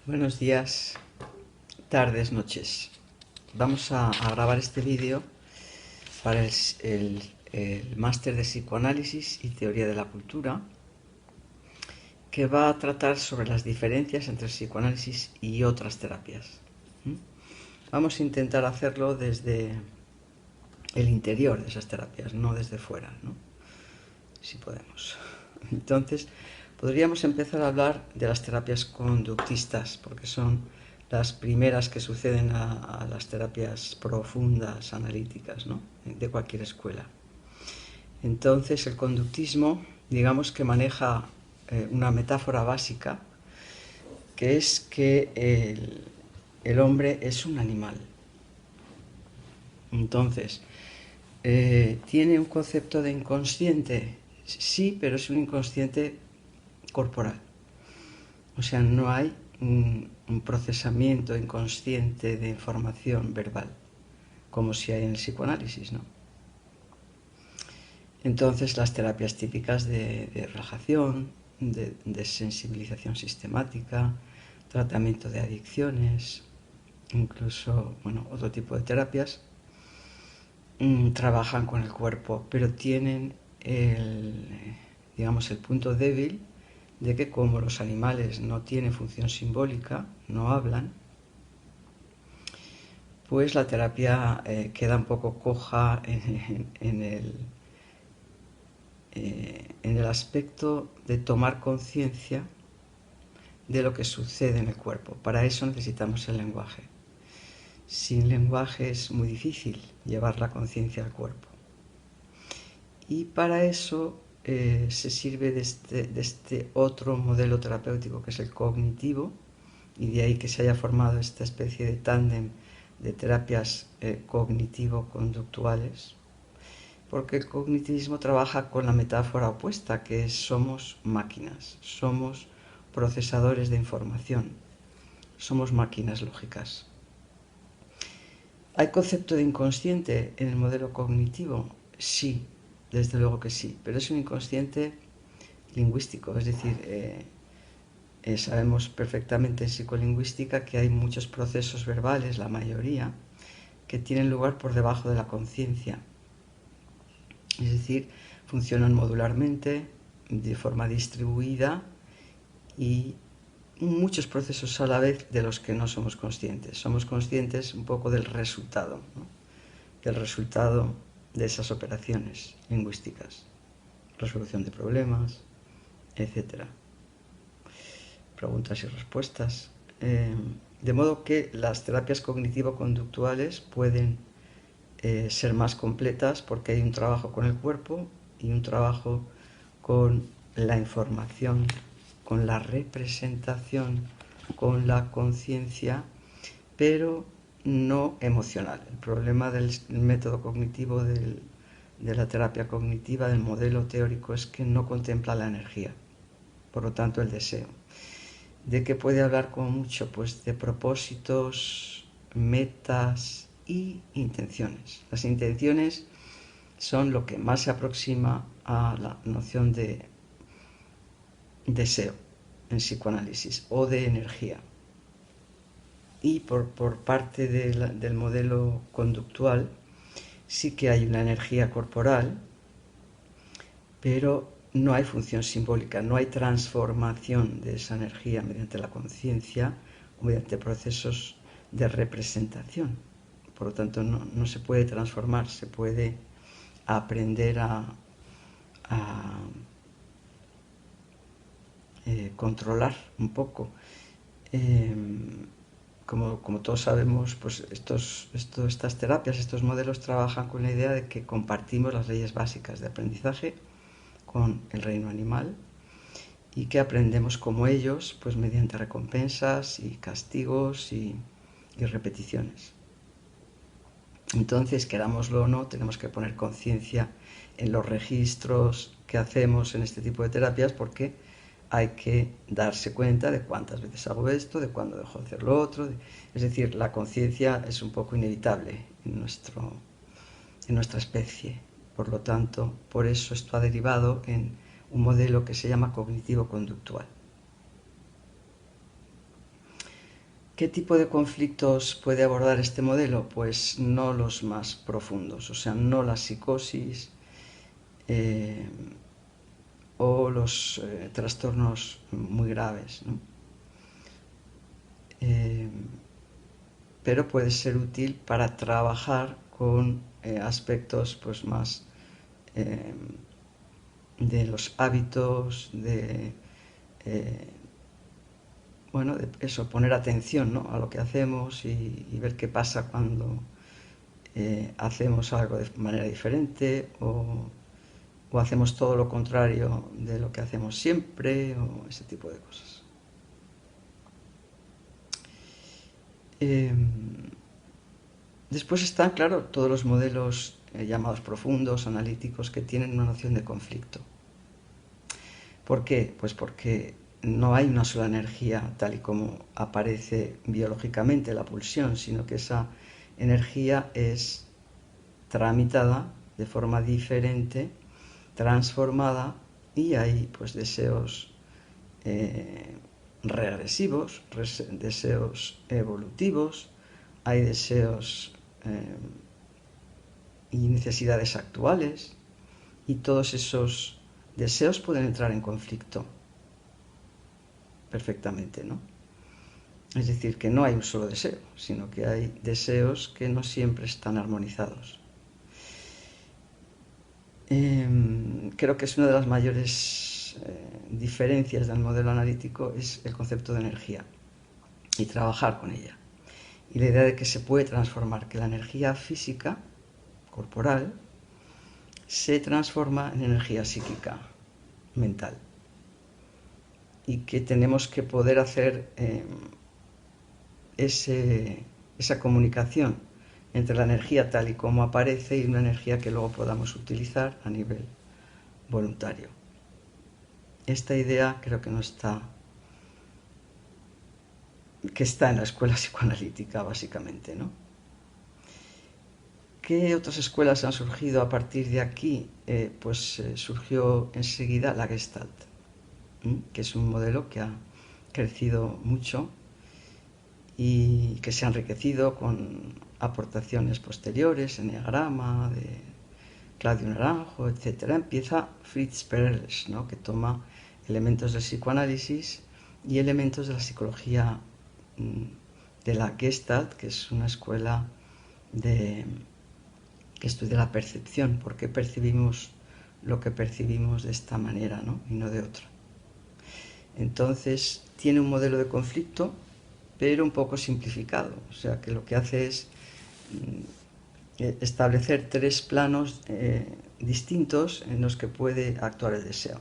Buenos días, tardes, noches. Vamos a grabar este vídeo para el máster de psicoanálisis y teoría de la cultura, que va a tratar sobre las diferencias entre el psicoanálisis y otras terapias. Vamos a intentar hacerlo desde el interior de esas terapias, no desde fuera, ¿no? Si podemos. Entonces, podríamos empezar a hablar de las terapias conductistas, porque son las primeras que suceden a las terapias profundas, analíticas, ¿no? De cualquier escuela. Entonces, el conductismo, digamos que maneja una metáfora básica, que es que el hombre es un animal. Entonces, ¿tiene un concepto de inconsciente? Sí, pero es un inconsciente corporal. O sea, no hay un procesamiento inconsciente de información verbal, como si hay en el psicoanálisis, ¿no? Entonces, las terapias típicas de relajación, de sensibilización sistemática, tratamiento de adicciones, incluso, bueno, otro tipo de terapias, trabajan con el cuerpo, pero tienen digamos, el punto débil de que como los animales no tienen función simbólica, no hablan, pues la terapia queda un poco coja en el aspecto de tomar conciencia de lo que sucede en el cuerpo. Para eso necesitamos el lenguaje. Sin lenguaje es muy difícil llevar la conciencia al cuerpo. Y para eso se sirve de este otro modelo terapéutico, que es el cognitivo, y de ahí que se haya formado esta especie de tándem de terapias cognitivo-conductuales, porque el cognitivismo trabaja con la metáfora opuesta, que es somos máquinas, somos procesadores de información, somos máquinas lógicas. ¿Hay concepto de inconsciente en el modelo cognitivo? Sí, desde luego que sí, pero es un inconsciente lingüístico, es decir, sabemos perfectamente en psicolingüística que hay muchos procesos verbales, la mayoría, que tienen lugar por debajo de la conciencia. Es decir, funcionan modularmente, de forma distribuida y muchos procesos a la vez de los que no somos conscientes. Somos conscientes un poco del resultado, ¿no? Del resultado de esas operaciones lingüísticas, resolución de problemas, etcétera. Preguntas y respuestas. De modo que las terapias cognitivo-conductuales pueden ser más completas porque hay un trabajo con el cuerpo y un trabajo con la información, con la representación, con la conciencia, pero no emocional. El problema del método cognitivo de la terapia cognitiva, del modelo teórico, es que no contempla la energía, por lo tanto el deseo. ¿De qué puede hablar como mucho? Pues de propósitos, metas y intenciones. Las intenciones son lo que más se aproxima a la noción de deseo en psicoanálisis o de energía. Y por parte del modelo conductual sí que hay una energía corporal, pero no hay función simbólica, no hay transformación de esa energía mediante la conciencia o mediante procesos de representación. Por lo tanto, no se puede transformar, se puede aprender a controlar un poco. Como todos sabemos, pues estas terapias, estos modelos trabajan con la idea de que compartimos las leyes básicas de aprendizaje con el reino animal y que aprendemos como ellos, pues mediante recompensas y castigos y repeticiones. Entonces, querámoslo o no, tenemos que poner conciencia en los registros que hacemos en este tipo de terapias, porque hay que darse cuenta de cuántas veces hago esto, de cuándo dejo de hacer lo otro. Es decir, la conciencia es un poco inevitable en nuestra especie. Por lo tanto, por eso esto ha derivado en un modelo que se llama cognitivo-conductual. ¿Qué tipo de conflictos puede abordar este modelo? Pues no los más profundos, o sea, no la psicosis eh, o los trastornos muy graves, ¿no? Eh, pero puede ser útil para trabajar con aspectos pues más eh, de los hábitos, bueno, de eso, poner atención, ¿no?, a lo que hacemos y ver qué pasa cuando hacemos algo de manera diferente o hacemos todo lo contrario de lo que hacemos siempre o ese tipo de cosas. Después están, claro, todos los modelos llamados profundos, analíticos, que tienen una noción de conflicto. ¿Por qué? Pues porque no hay una sola energía tal y como aparece biológicamente la pulsión, sino que esa energía es tramitada de forma diferente, transformada, y hay pues deseos regresivos, deseos evolutivos, hay deseos y necesidades actuales, y todos esos deseos pueden entrar en conflicto perfectamente, ¿no? Es decir, que no hay un solo deseo, sino que hay deseos que no siempre están armonizados. Creo que es una de las mayores diferencias del modelo analítico es el concepto de energía y trabajar con ella. Y la idea de que se puede transformar, que la energía física, corporal, se transforma en energía psíquica, mental. Y que tenemos que poder hacer esa comunicación entre la energía tal y como aparece y una energía que luego podamos utilizar a nivel voluntario. Esta idea creo que no está, que está en la escuela psicoanalítica básicamente, ¿no? ¿Qué otras escuelas han surgido a partir de aquí? Pues surgió enseguida la Gestalt, que es un modelo que ha crecido mucho y que se ha enriquecido con aportaciones posteriores, enneagrama, de Claudio Naranjo, etc. Empieza Fritz Perls, ¿no?, que toma elementos del psicoanálisis y elementos de la psicología de la Gestalt, que es una escuela que estudia la percepción, por qué percibimos lo que percibimos de esta manera, ¿no?, y no de otra. Entonces tiene un modelo de conflicto, pero un poco simplificado, o sea que lo que hace es establecer tres planos distintos en los que puede actuar el deseo.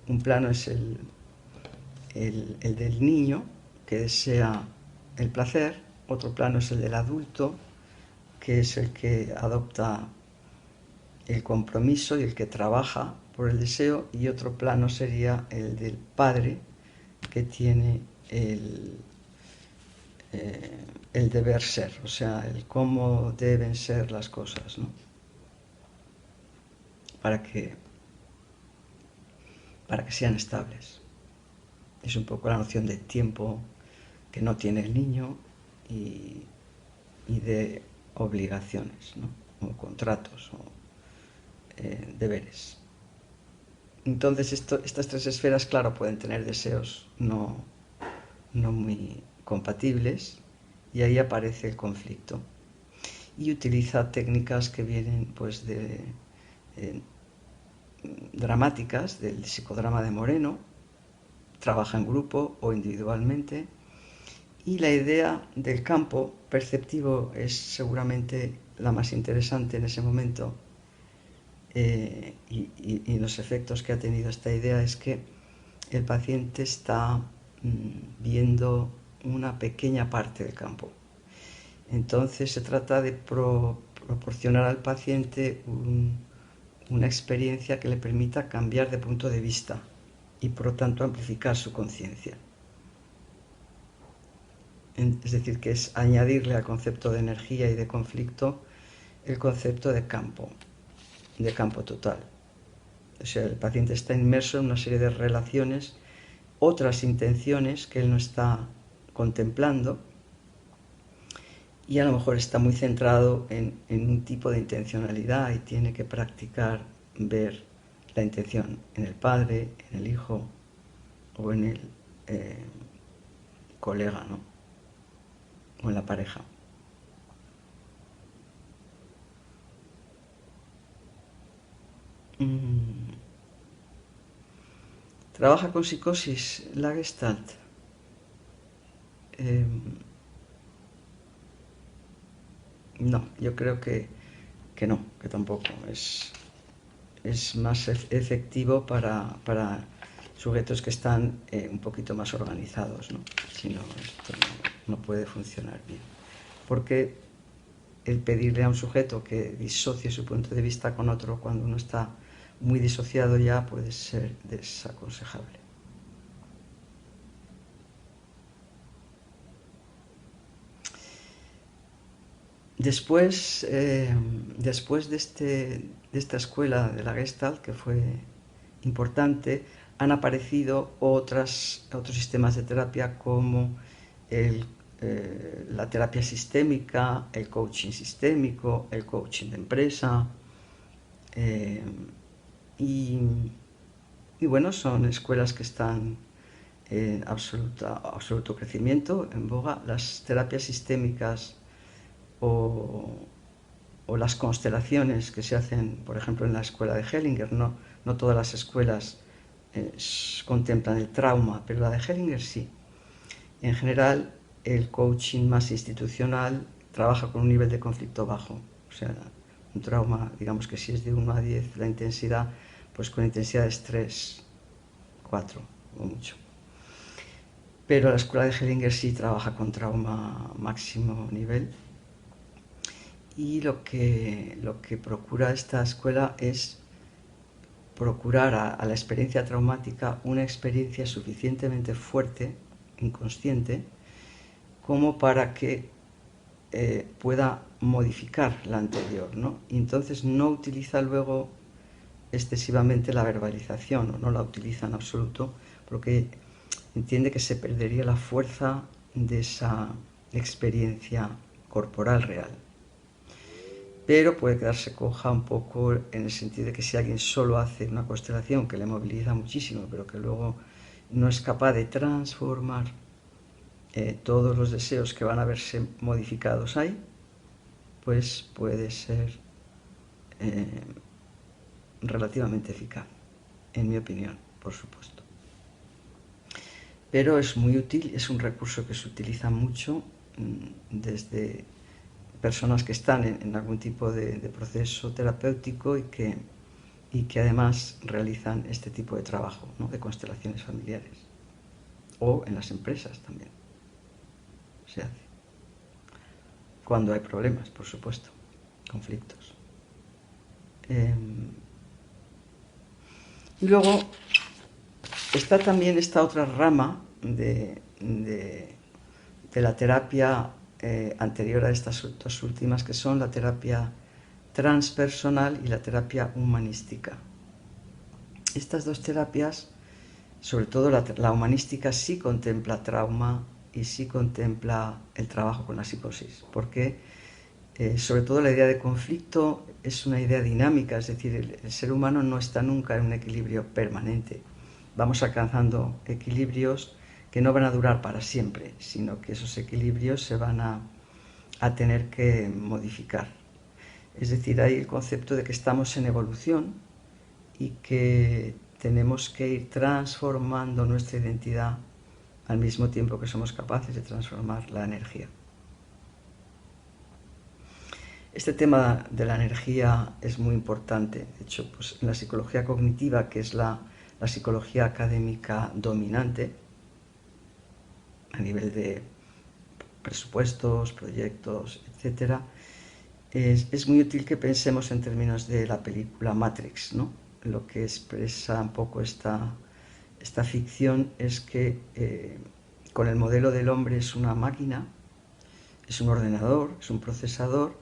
Un plano es el del niño, que desea el placer; otro plano es el del adulto, que es el que adopta el compromiso y el que trabaja por el deseo; y otro plano sería el del padre, que tiene el deber ser, o sea, el cómo deben ser las cosas, ¿no?, para que sean estables. Es un poco la noción de tiempo que no tiene el niño y de obligaciones, ¿no?, o contratos o deberes. Entonces estas tres esferas, claro, pueden tener deseos no muy compatibles, y ahí aparece el conflicto. Y utiliza técnicas que vienen pues de dramáticas, del psicodrama de Moreno, trabaja en grupo o individualmente, y la idea del campo perceptivo es seguramente la más interesante en ese momento, y los efectos que ha tenido esta idea es que el paciente está viendo una pequeña parte del campo. Entonces se trata de proporcionar al paciente una experiencia que le permita cambiar de punto de vista y por lo tanto amplificar su conciencia. Es decir, que es añadirle al concepto de energía y de conflicto el concepto de campo total. O sea, el paciente está inmerso en una serie de relaciones, otras intenciones que él no está contemplando, y a lo mejor está muy centrado en un tipo de intencionalidad y tiene que practicar ver la intención en el padre, en el hijo o en el colega, ¿no? O en la pareja. Mm, ¿Trabaja con psicosis la Gestalt? Eh, no, yo creo que no, que tampoco. Es más efectivo para sujetos que están un poquito más organizados, ¿no? Si no, esto no puede funcionar bien. Porque el pedirle a un sujeto que disocie su punto de vista con otro cuando uno está muy disociado ya puede ser desaconsejable. Después de esta escuela de la Gestalt, que fue importante, han aparecido otros sistemas de terapia como la terapia sistémica, el coaching sistémico, el coaching de empresa. eh, y, y bueno, son escuelas que están en absoluto crecimiento, en boga. Las terapias sistémicas o, o las constelaciones que se hacen, por ejemplo, en la escuela de Hellinger, no todas las escuelas contemplan el trauma, pero la de Hellinger sí. En general, el coaching más institucional trabaja con un nivel de conflicto bajo, o sea, un trauma, digamos que si es de 1 a 10 la intensidad, pues con intensidades 3, 4 o mucho. Pero la escuela de Hellinger sí trabaja con trauma máximo nivel. Y lo que procura esta escuela es procurar a la experiencia traumática una experiencia suficientemente fuerte, inconsciente, como para que pueda modificar la anterior, ¿no? Y entonces no utiliza luego excesivamente la verbalización, o no la utiliza en absoluto, porque entiende que se perdería la fuerza de esa experiencia corporal real. Pero puede quedarse coja un poco en el sentido de que si alguien solo hace una constelación que le moviliza muchísimo, pero que luego no es capaz de transformar todos los deseos que van a verse modificados ahí, pues puede ser eh, relativamente eficaz, en mi opinión, por supuesto. Pero es muy útil, es un recurso que se utiliza mucho desde personas que están en algún tipo de proceso terapéutico y que además realizan este tipo de trabajo, ¿no? De constelaciones familiares. O en las empresas también se hace. Cuando hay problemas, por supuesto, conflictos. Y luego está también esta otra rama de la terapia anterior a estas dos últimas, que son la terapia transpersonal y la terapia humanística. Estas dos terapias, sobre todo la humanística, sí contempla trauma y sí contempla el trabajo con la psicosis, porque sobre todo la idea de conflicto es una idea dinámica, es decir, el ser humano no está nunca en un equilibrio permanente. Vamos alcanzando equilibrios que no van a durar para siempre, sino que esos equilibrios se van a tener que modificar. Es decir, hay el concepto de que estamos en evolución y que tenemos que ir transformando nuestra identidad al mismo tiempo que somos capaces de transformar la energía. Este tema de la energía es muy importante. De hecho, pues, en la psicología cognitiva, que es la psicología académica dominante a nivel de presupuestos, proyectos, etc., es muy útil que pensemos en términos de la película Matrix, ¿no? Lo que expresa un poco esta ficción es que con el modelo del hombre es una máquina, es un ordenador, es un procesador.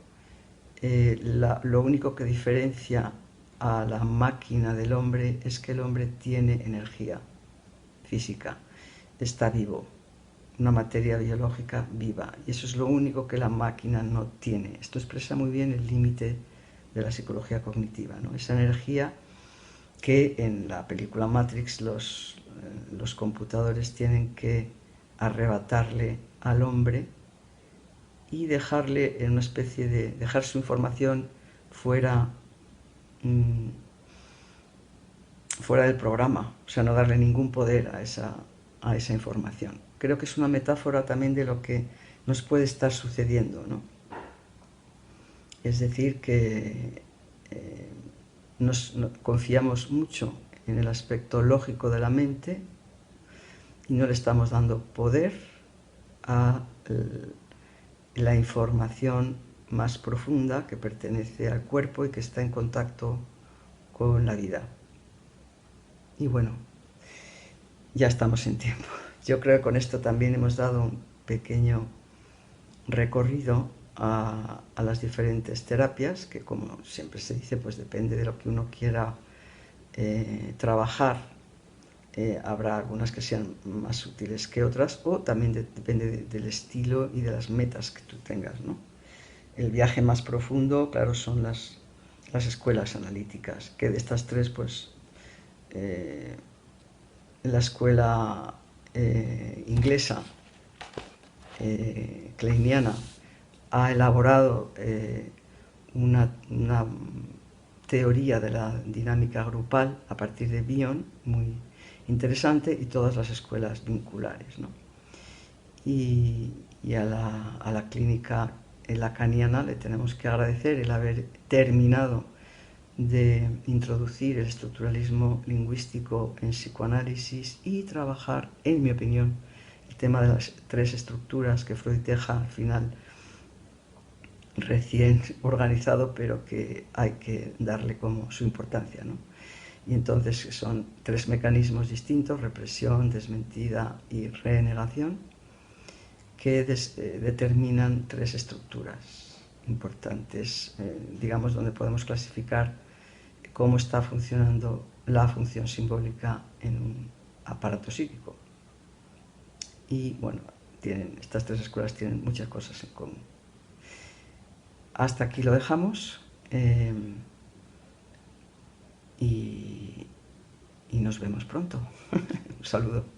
Lo único que diferencia a la máquina del hombre es que el hombre tiene energía física, está vivo, una materia biológica viva, y eso es lo único que la máquina no tiene. Esto expresa muy bien el límite de la psicología cognitiva, ¿no? Esa energía que en la película Matrix los computadores tienen que arrebatarle al hombre y dejarle en una especie de dejar su información fuera fuera del programa, o sea, no darle ningún poder a esa información. Creo que es una metáfora también de lo que nos puede estar sucediendo, ¿no? Es decir, que confiamos mucho en el aspecto lógico de la mente y no le estamos dando poder a la información más profunda que pertenece al cuerpo y que está en contacto con la vida. Y bueno, ya estamos en tiempo. Yo creo que con esto también hemos dado un pequeño recorrido a las diferentes terapias, que como siempre se dice, pues depende de lo que uno quiera trabajar. Habrá algunas que sean más útiles que otras, o también depende del estilo y de las metas que tú tengas, ¿no? El viaje más profundo, claro, son las escuelas analíticas, que de estas tres, pues la escuela inglesa kleiniana ha elaborado una teoría de la dinámica grupal a partir de Bion, muy interesante, y todas las escuelas vinculares, ¿no? Y a la clínica lacaniana le tenemos que agradecer el haber terminado de introducir el estructuralismo lingüístico en psicoanálisis y trabajar, en mi opinión, el tema de las tres estructuras que Freud deja al final recién organizado, pero que hay que darle como su importancia, ¿no? Y entonces son tres mecanismos distintos: represión, desmentida y renegación, que determinan tres estructuras importantes, digamos, donde podemos clasificar cómo está funcionando la función simbólica en un aparato psíquico. Y bueno, estas tres escuelas tienen muchas cosas en común. Hasta aquí lo dejamos, y nos vemos pronto. Un saludo.